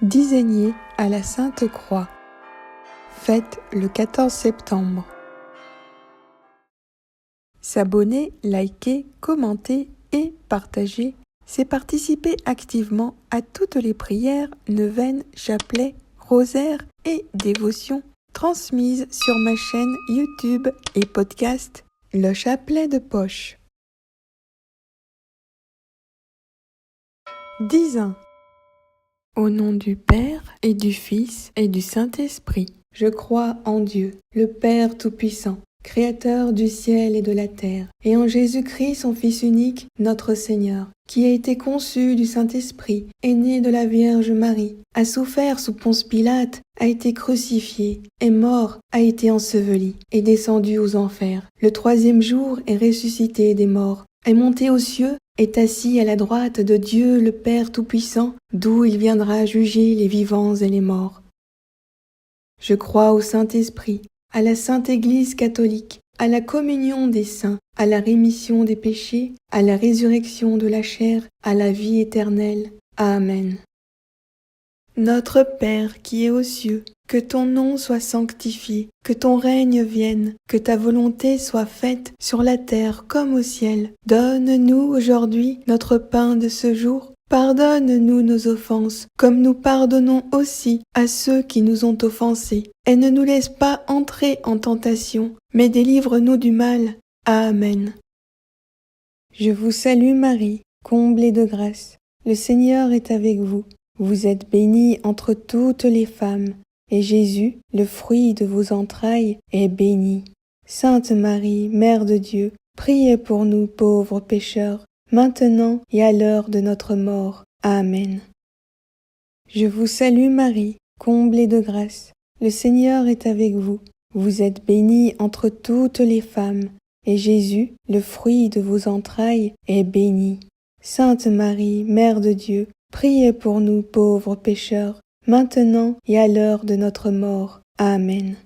Dizainier à la Sainte Croix, fête le 14 septembre. S'abonner, liker, commenter et partager, c'est participer activement à toutes les prières, neuvaines, chapelets, rosaires et dévotions transmises sur ma chaîne YouTube et podcast Le Chapelet de Poche. 10. Au nom du Père et du Fils et du Saint-Esprit, je crois en Dieu, le Père Tout-Puissant, Créateur du ciel et de la terre, et en Jésus-Christ, son Fils unique, notre Seigneur, qui a été conçu du Saint-Esprit, est né de la Vierge Marie, a souffert sous Ponce Pilate, a été crucifié, est mort, a été enseveli, est descendu aux enfers. Le 3e jour est ressuscité des morts, est monté aux cieux, est assis à la droite de Dieu le Père Tout-Puissant, d'où il viendra juger les vivants et les morts. Je crois au Saint-Esprit, à la Sainte Église catholique, à la communion des saints, à la rémission des péchés, à la résurrection de la chair, à la vie éternelle. Amen. Notre Père qui es aux cieux, que ton nom soit sanctifié, que ton règne vienne, que ta volonté soit faite sur la terre comme au ciel. Donne-nous aujourd'hui notre pain de ce jour. Pardonne-nous nos offenses, comme nous pardonnons aussi à ceux qui nous ont offensés. Et ne nous laisse pas entrer en tentation, mais délivre-nous du mal. Amen. Je vous salue Marie, comblée de grâce. Le Seigneur est avec vous. Vous êtes bénie entre toutes les femmes, et Jésus, le fruit de vos entrailles, est béni. Sainte Marie, Mère de Dieu, priez pour nous pauvres pécheurs, maintenant et à l'heure de notre mort. Amen. Je vous salue Marie, comblée de grâce. Le Seigneur est avec vous. Vous êtes bénie entre toutes les femmes, et Jésus, le fruit de vos entrailles, est béni. Sainte Marie, Mère de Dieu, priez pour nous pauvres pécheurs, maintenant et à l'heure de notre mort. Amen.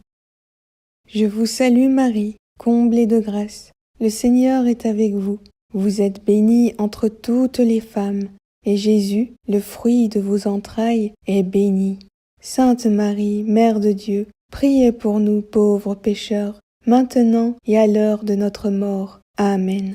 Je vous salue Marie, comblée de grâce. Le Seigneur est avec vous. Vous êtes bénie entre toutes les femmes, et Jésus, le fruit de vos entrailles, est béni. Sainte Marie, Mère de Dieu, priez pour nous pauvres pécheurs, maintenant et à l'heure de notre mort. Amen.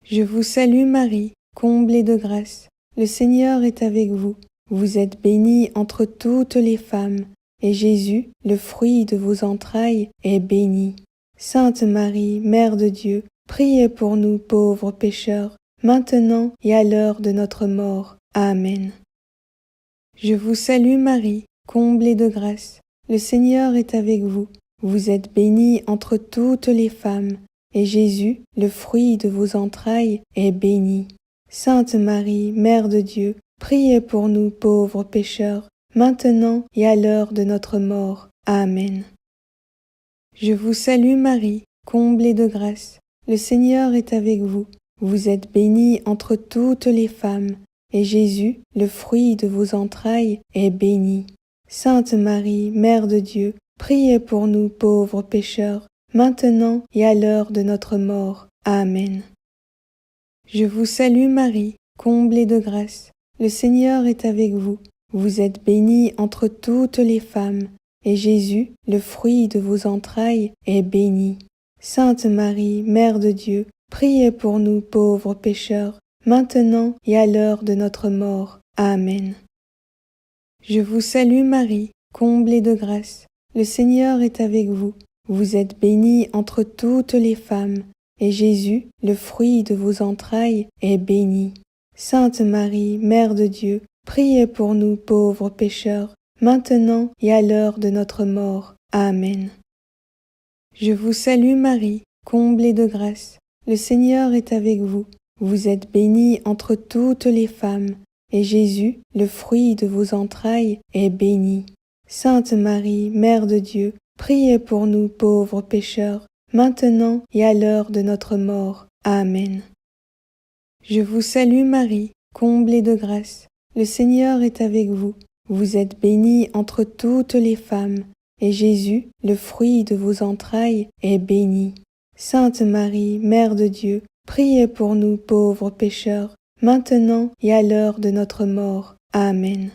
Je vous salue Marie, comblée de grâce. Le Seigneur est avec vous. Vous êtes bénie entre toutes les femmes, et Jésus, le fruit de vos entrailles, est béni. Sainte Marie, Mère de Dieu, priez pour nous pauvres pécheurs, maintenant et à l'heure de notre mort. Amen. Je vous salue Marie, comblée de grâce. Le Seigneur est avec vous. Vous êtes bénie entre toutes les femmes, et Jésus, le fruit de vos entrailles, est béni. Sainte Marie, Mère de Dieu, priez pour nous pauvres pécheurs, maintenant et à l'heure de notre mort. Amen. Je vous salue Marie, comblée de grâce. Le Seigneur est avec vous. Vous êtes bénie entre toutes les femmes, et Jésus, le fruit de vos entrailles, est béni. Sainte Marie, Mère de Dieu, priez pour nous pauvres pécheurs, maintenant et à l'heure de notre mort. Amen. Je vous salue Marie, comblée de grâce. Le Seigneur est avec vous. Vous êtes bénie entre toutes les femmes, et Jésus, le fruit de vos entrailles, est béni. Sainte Marie, Mère de Dieu, priez pour nous pauvres pécheurs, maintenant et à l'heure de notre mort. Amen. Je vous salue Marie, comblée de grâce. Le Seigneur est avec vous. Vous êtes bénie entre toutes les femmes, et Jésus, le fruit de vos entrailles, est béni. Sainte Marie, Mère de Dieu, priez pour nous pauvres pécheurs, maintenant et à l'heure de notre mort. Amen. Je vous salue Marie, comblée de grâce. Le Seigneur est avec vous. Vous êtes bénie entre toutes les femmes, et Jésus, le fruit de vos entrailles, est béni. Sainte Marie, Mère de Dieu, priez pour nous pauvres pécheurs, maintenant et à l'heure de notre mort. Amen. Je vous salue Marie, comblée de grâce. Le Seigneur est avec vous. Vous êtes bénie entre toutes les femmes, et Jésus, le fruit de vos entrailles, est béni. Sainte Marie, Mère de Dieu, priez pour nous pauvres pécheurs, maintenant et à l'heure de notre mort. Amen.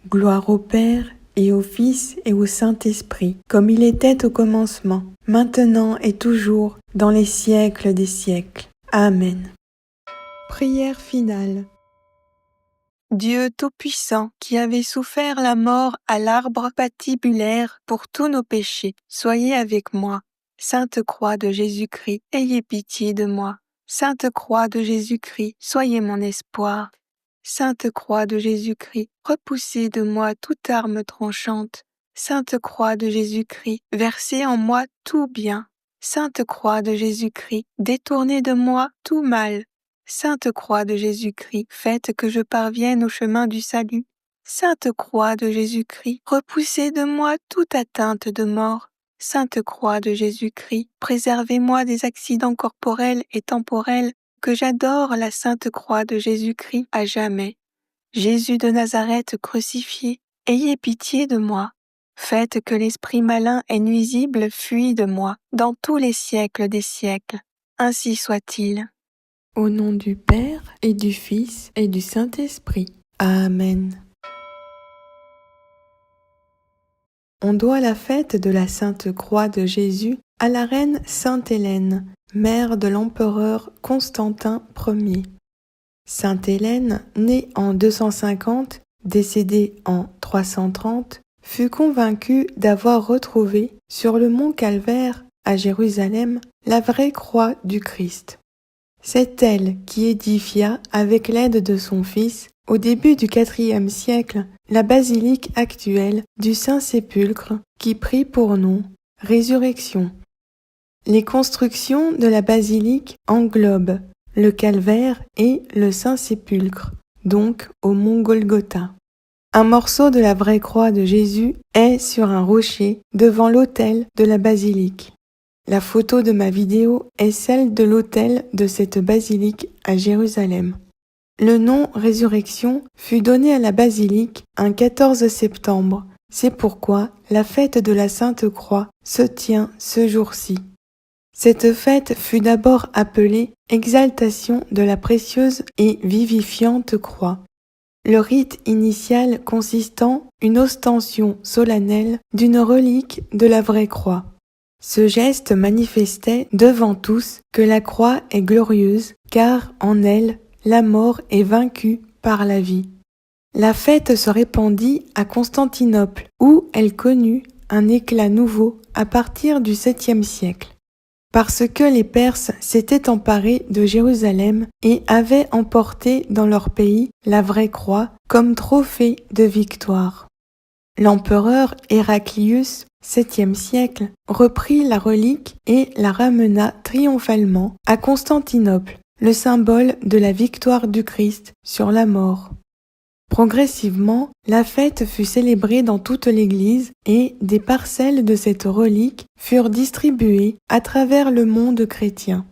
Gloire au Père, et au Fils, et au Saint-Esprit, comme il était au commencement, maintenant et toujours, dans les siècles des siècles. Amen. Prière finale. Dieu Tout-Puissant, qui avez souffert la mort à l'arbre patibulaire pour tous nos péchés, soyez avec moi. Sainte Croix de Jésus-Christ, ayez pitié de moi. Sainte Croix de Jésus-Christ, soyez mon espoir. Sainte Croix de Jésus-Christ, repoussez de moi toute arme tranchante. Sainte Croix de Jésus-Christ, versez en moi tout bien. Sainte Croix de Jésus-Christ, détournez de moi tout mal. Sainte Croix de Jésus-Christ, faites que je parvienne au chemin du salut. Sainte Croix de Jésus-Christ, repoussez de moi toute atteinte de mort. Sainte Croix de Jésus-Christ, préservez-moi des accidents corporels et temporels, que j'adore la Sainte Croix de Jésus-Christ à jamais. Jésus de Nazareth crucifié, ayez pitié de moi. Faites que l'esprit malin et nuisible fuie de moi, dans tous les siècles des siècles. Ainsi soit-il. Au nom du Père, et du Fils, et du Saint-Esprit. Amen. On doit la fête de la Sainte Croix de Jésus à la reine Sainte Hélène, mère de l'empereur Constantin Ier. Sainte Hélène, née en 250, décédée en 330, fut convaincue d'avoir retrouvé sur le mont Calvaire, à Jérusalem, la vraie croix du Christ. C'est elle qui édifia, avec l'aide de son fils, au début du IVe siècle, la basilique actuelle du Saint-Sépulcre qui prit pour nom Résurrection. Les constructions de la basilique englobent le calvaire et le Saint-Sépulcre, donc au mont Golgotha. Un morceau de la vraie croix de Jésus est sur un rocher devant l'autel de la basilique. La photo de ma vidéo est celle de l'autel de cette basilique à Jérusalem. Le nom Résurrection fut donné à la basilique un 14 septembre. C'est pourquoi la fête de la Sainte Croix se tient ce jour-ci. Cette fête fut d'abord appelée Exaltation de la précieuse et vivifiante croix. Le rite initial consistant une ostension solennelle d'une relique de la vraie croix. Ce geste manifestait devant tous que la croix est glorieuse, car en elle, la mort est vaincue par la vie. La fête se répandit à Constantinople, où elle connut un éclat nouveau à partir du 7e siècle. Parce que les Perses s'étaient emparés de Jérusalem et avaient emporté dans leur pays la vraie croix comme trophée de victoire. L'empereur Héraclius, 7e siècle, reprit la relique et la ramena triomphalement à Constantinople, le symbole de la victoire du Christ sur la mort. Progressivement, la fête fut célébrée dans toute l'Église et des parcelles de cette relique furent distribuées à travers le monde chrétien.